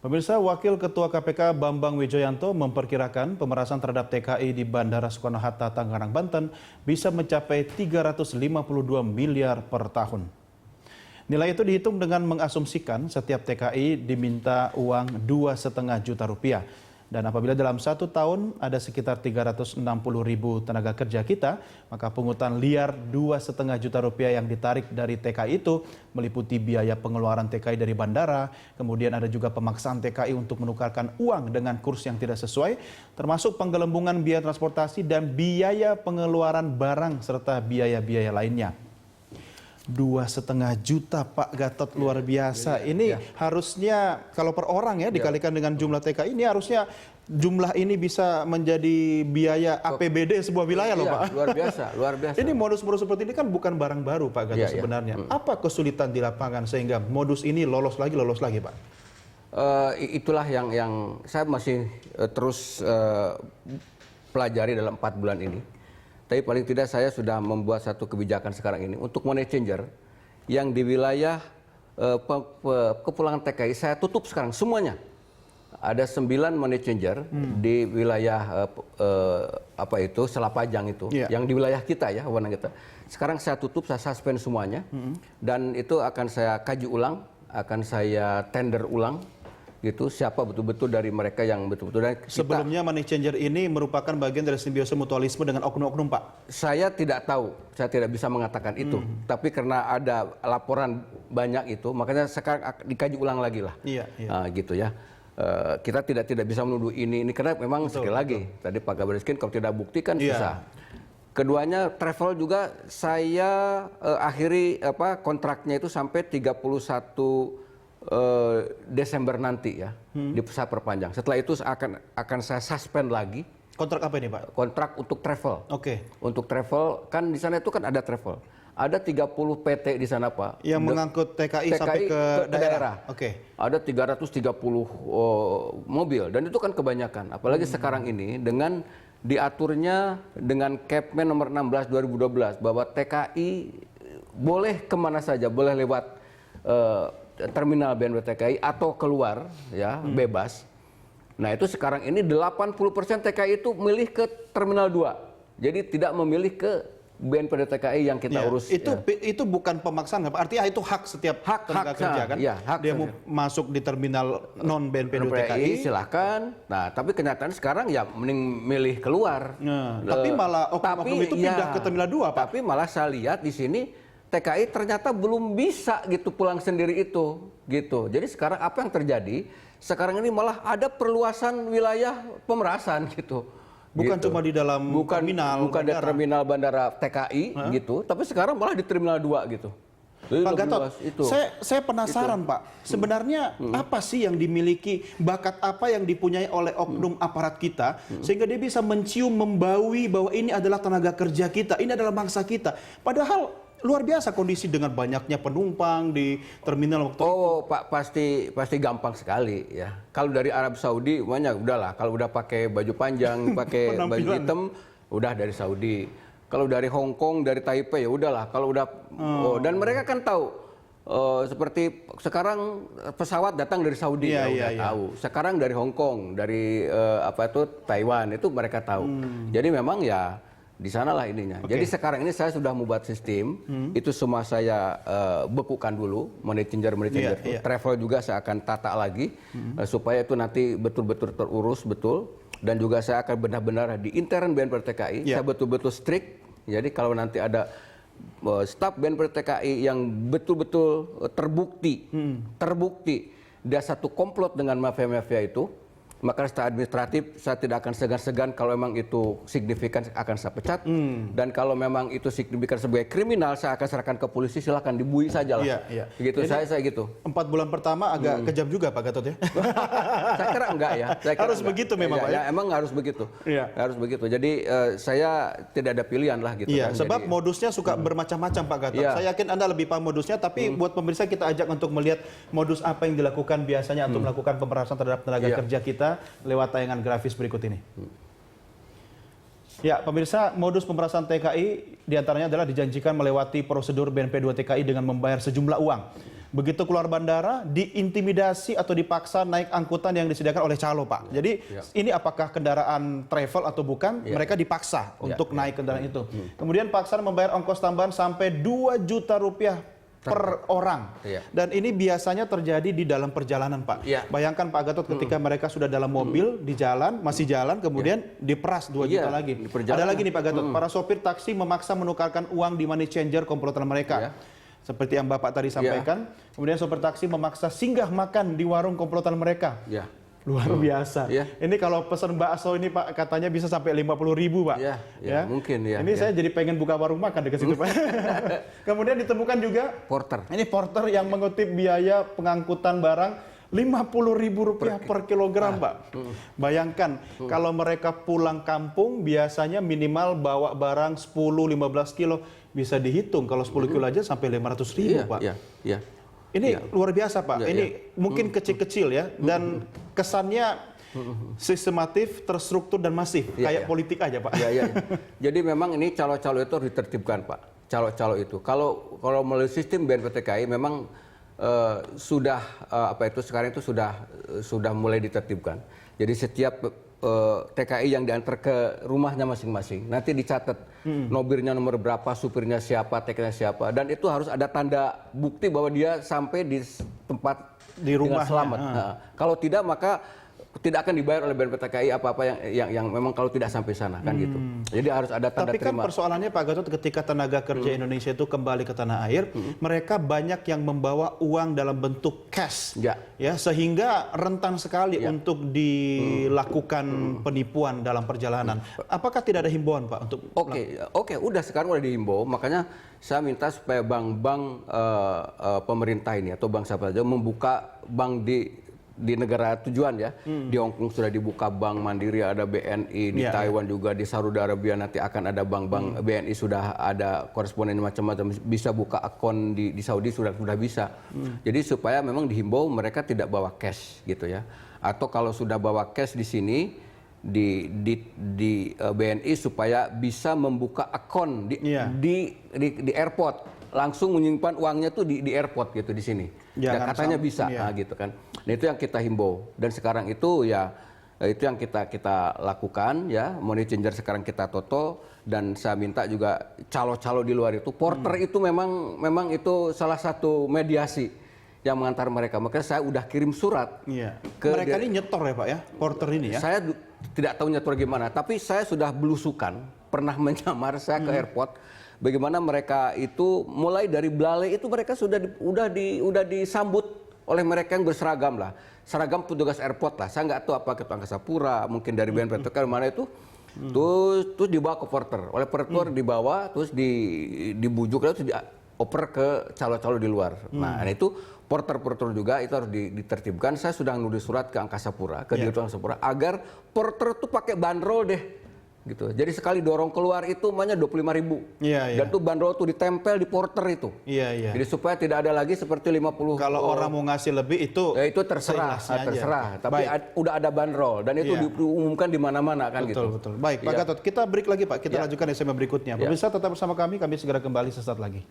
Pemirsa, Wakil Ketua KPK Bambang Wijoyanto memperkirakan pemerasan terhadap TKI di Bandara Soekarno-Hatta, Tangerang, Banten bisa mencapai 352 miliar per tahun. Nilai itu dihitung dengan mengasumsikan setiap TKI diminta uang 2,5 juta rupiah. Dan apabila dalam 1 tahun ada sekitar 360 ribu tenaga kerja kita, maka pungutan liar 2,5 juta rupiah yang ditarik dari TKI itu meliputi biaya pengeluaran TKI dari bandara, kemudian ada juga pemaksaan TKI untuk menukarkan uang dengan kurs yang tidak sesuai, termasuk penggelembungan biaya transportasi dan biaya pengeluaran barang serta biaya-biaya lainnya. 2,5 juta Pak Gatot, luar biasa. Ini harusnya kalau per orang ya dikalikan dengan jumlah TKI, ini harusnya jumlah ini bisa menjadi biaya APBD sebuah wilayah loh Pak. Luar biasa, luar biasa. Ini modus-modus seperti ini kan bukan barang baru Pak Gatot sebenarnya. Apa kesulitan di lapangan sehingga modus ini lolos lagi Pak? Itulah yang saya masih terus pelajari dalam 4 bulan ini. Tapi paling tidak saya sudah membuat satu kebijakan sekarang ini untuk money changer yang di wilayah kepulangan TKI saya tutup sekarang semuanya. Ada 9 money changer di wilayah Selapajang itu, yang di wilayah kita ya, wewenang kita. Sekarang saya tutup, saya suspend semuanya, dan itu akan saya kaji ulang, akan saya tender ulang. Gitu, siapa betul-betul dari mereka yang betul-betul dan sebelumnya money changer ini merupakan bagian dari simbiosis mutualisme dengan oknum-oknum Pak? Saya tidak tahu, saya tidak bisa mengatakan itu. Tapi karena ada laporan banyak itu, makanya sekarang dikaji ulang lagi lah. Gitu ya. Kita tidak bisa menuduh ini karena memang sekali lagi tadi Pak Kabar Eskrim kalau tidak bukti kan susah. Keduanya travel juga saya akhiri kontraknya itu sampai 31 Desember nanti ya, saya perpanjang. Setelah itu akan saya suspend lagi. Kontrak apa ini Pak? Kontrak untuk travel. Oke. Untuk travel kan di sana itu kan ada travel. Ada 30 PT di sana Pak. Yang mengangkut TKI sampai ke daerah. Oke. Ada 330 mobil dan itu kan kebanyakan. Apalagi sekarang ini dengan diaturnya dengan Kepmen nomor 16 2012 bahwa TKI boleh kemana saja, boleh lewat terminal BNP TKI atau keluar ya bebas. Nah itu sekarang ini 80% TKI itu milih ke terminal 2. Jadi tidak memilih ke BNP TKI yang kita urus. Itu bukan pemaksaan, artinya itu hak setiap tenaga kerja kan? Dia mau masuk di terminal non BNP TKI silahkan. Nah tapi kenyataan sekarang ya mending milih keluar. Tapi malah oknum itu pindah ke terminal 2 Pak. Tapi malah saya lihat di sini TKI ternyata belum bisa gitu pulang sendiri itu gitu. Jadi sekarang apa yang terjadi? Sekarang ini malah ada perluasan wilayah pemerasan gitu. Bukan cuma di dalam terminal, bukan di terminal bandara TKI gitu, tapi sekarang malah di terminal 2 gitu. Pak Gatot, saya penasaran Pak, sebenarnya apa sih yang dimiliki, bakat apa yang dipunyai oleh oknum aparat kita sehingga dia bisa mencium, membaui bahwa ini adalah tenaga kerja kita, ini adalah bangsa kita. Padahal luar biasa kondisi dengan banyaknya penumpang di terminal waktu itu. Pak, pasti gampang sekali ya. Kalau dari Arab Saudi banyak udahlah, kalau udah pakai baju panjang, pakai baju hitam udah dari Saudi. Kalau dari Hong Kong, dari Taipei ya udahlah. Kalau udah dan mereka kan tahu seperti sekarang pesawat datang dari Saudi tahu. Sekarang dari Hong Kong, dari Taiwan itu mereka tahu. Jadi memang ya di sanalah ininya. Jadi sekarang ini saya sudah membuat sistem, itu semua saya bekukan dulu, money changer. Travel juga saya akan tata lagi, supaya itu nanti betul-betul terurus betul. Dan juga saya akan benar-benar di intern BNP TKI, saya betul-betul strict. Jadi kalau nanti ada staf BNP TKI yang betul-betul terbukti dia satu komplot dengan mafia-mafia itu, maka secara administratif saya tidak akan segan-segan kalau memang itu signifikan akan saya pecat. Dan kalau memang itu signifikan sebagai kriminal saya akan serahkan ke polisi, silahkan dibui saja lah. Gitu. Jadi, saya gitu. 4 bulan pertama agak kejam juga Pak Gatot ya? Saya kira enggak ya. Harus begitu memang Pak ya? Emang harus begitu. Harus begitu. Jadi saya tidak ada pilihan lah gitu. Kan? Sebab modusnya suka bermacam-macam Pak Gatot. Saya yakin Anda lebih paham modusnya, tapi buat pemirsa kita ajak untuk melihat modus apa yang dilakukan biasanya untuk melakukan pemerasan terhadap tenaga kerja kita lewat tayangan grafis berikut ini. Ya, pemirsa, modus pemerasan TKI diantaranya adalah dijanjikan melewati prosedur BNP 2 TKI dengan membayar sejumlah uang. begitu keluar bandara diintimidasi atau dipaksa naik angkutan yang disediakan oleh calo, Pak. Jadi ini apakah kendaraan travel atau bukan, mereka dipaksa untuk naik kendaraan itu. Kemudian paksaan membayar ongkos tambahan sampai 2 juta rupiah per orang. Dan ini biasanya terjadi di dalam perjalanan, Pak. Bayangkan Pak Gatot ketika mereka sudah dalam mobil di jalan, masih jalan, kemudian diperas 2 juta lagi. Ada lagi nih Pak Gatot, para sopir taksi memaksa menukarkan uang di money changer komplotan mereka. Seperti yang Bapak tadi sampaikan. Kemudian sopir taksi memaksa singgah makan di warung komplotan mereka. Luar biasa. Ini kalau pesan bakso ini Pak katanya bisa sampai 50.000 Pak. Mungkin ya. Ini saya jadi pengen buka warung makan dekat situ Pak. Kemudian ditemukan juga porter. Ini porter yang mengutip biaya pengangkutan barang Rp50.000 per kilogram Pak. Bayangkan kalau mereka pulang kampung biasanya minimal bawa barang 10-15 kilo. Bisa dihitung kalau 10 kilo aja sampai 500.000 Pak. Ini luar biasa Pak. Ini mungkin kecil-kecil ya dan kesannya sistematif, terstruktur dan masif kayak politik aja Pak. Jadi memang ini calo-calo itu harus ditertibkan Pak. Calo-calo itu. Kalau melalui sistem BNPTKI memang sudah sekarang itu sudah mulai ditertibkan. Jadi setiap TKI yang diantar ke rumahnya masing-masing nanti dicatat nobirnya nomor berapa, supirnya siapa, TK-nya siapa, dan itu harus ada tanda bukti bahwa dia sampai di tempat di rumah selamat. Kalau tidak maka tidak akan dibayar oleh BNPTKI apa-apa yang memang kalau tidak sampai sana kan gitu. Jadi harus ada tanda terima. Tapi kan persoalannya Pak Gatot ketika tenaga kerja Indonesia itu kembali ke tanah air, mereka banyak yang membawa uang dalam bentuk cash, ya sehingga rentan sekali untuk dilakukan penipuan dalam perjalanan. Apakah tidak ada himbauan Pak untuk? Oke, udah sekarang udah dihimbau, makanya saya minta supaya bank-bank pemerintah ini atau bank siapa saja membuka bank di negara tujuan ya. Di Hong Kong sudah dibuka Bank Mandiri, ada BNI, di Taiwan juga, di Saudi Arabia nanti akan ada bank-bank BNI sudah ada koresponden macam-macam, bisa buka akun di Saudi sudah bisa. Jadi supaya memang dihimbau mereka tidak bawa cash gitu ya. Atau kalau sudah bawa cash di sini di BNI supaya bisa membuka akun di airport. Langsung menyimpan uangnya tuh di airport gitu di sini. Dan katanya bisa gitu kan. Nah itu yang kita himbau. Dan sekarang itu ya itu yang kita lakukan ya. Money changer sekarang kita toto, dan saya minta juga calo-calo di luar itu. Porter itu memang itu salah satu mediasi yang mengantar mereka. Makanya saya udah kirim surat. Mereka ini nyetor ya Pak ya, porter ini ya? Saya tidak tahu nyetor gimana, tapi saya sudah belusukan, pernah menyamar saya ke airport. Bagaimana mereka itu mulai dari belalai itu mereka udah disambut oleh mereka yang berseragam lah, seragam petugas airport lah. Saya nggak tahu apa itu Angkasa Pura, mungkin dari BNPTKI mana itu. Terus dibawa ke porter, oleh porter dibawa, terus dibujuk, terus dioper ke calo-calo di luar. Nah itu porter-porter juga itu harus ditertibkan. Saya sudah nulis surat ke Angkasa Pura, ke Direktur Angkasa Pura, agar porter tuh pakai bandrol deh. Gitu. Jadi sekali dorong keluar itu namanya 25.000. Dan tuh bandrol tuh ditempel di porter itu. Jadi supaya tidak ada lagi seperti 50. Kalau orang mau ngasih lebih itu terserah. Tapi udah ada bandrol dan itu diumumkan di mana-mana kan gitu. Betul. Baik, Pak Gatot, kita break lagi Pak. Kita lanjutkan SMA berikutnya. Pemirsa tetap bersama kami segera kembali sesaat lagi.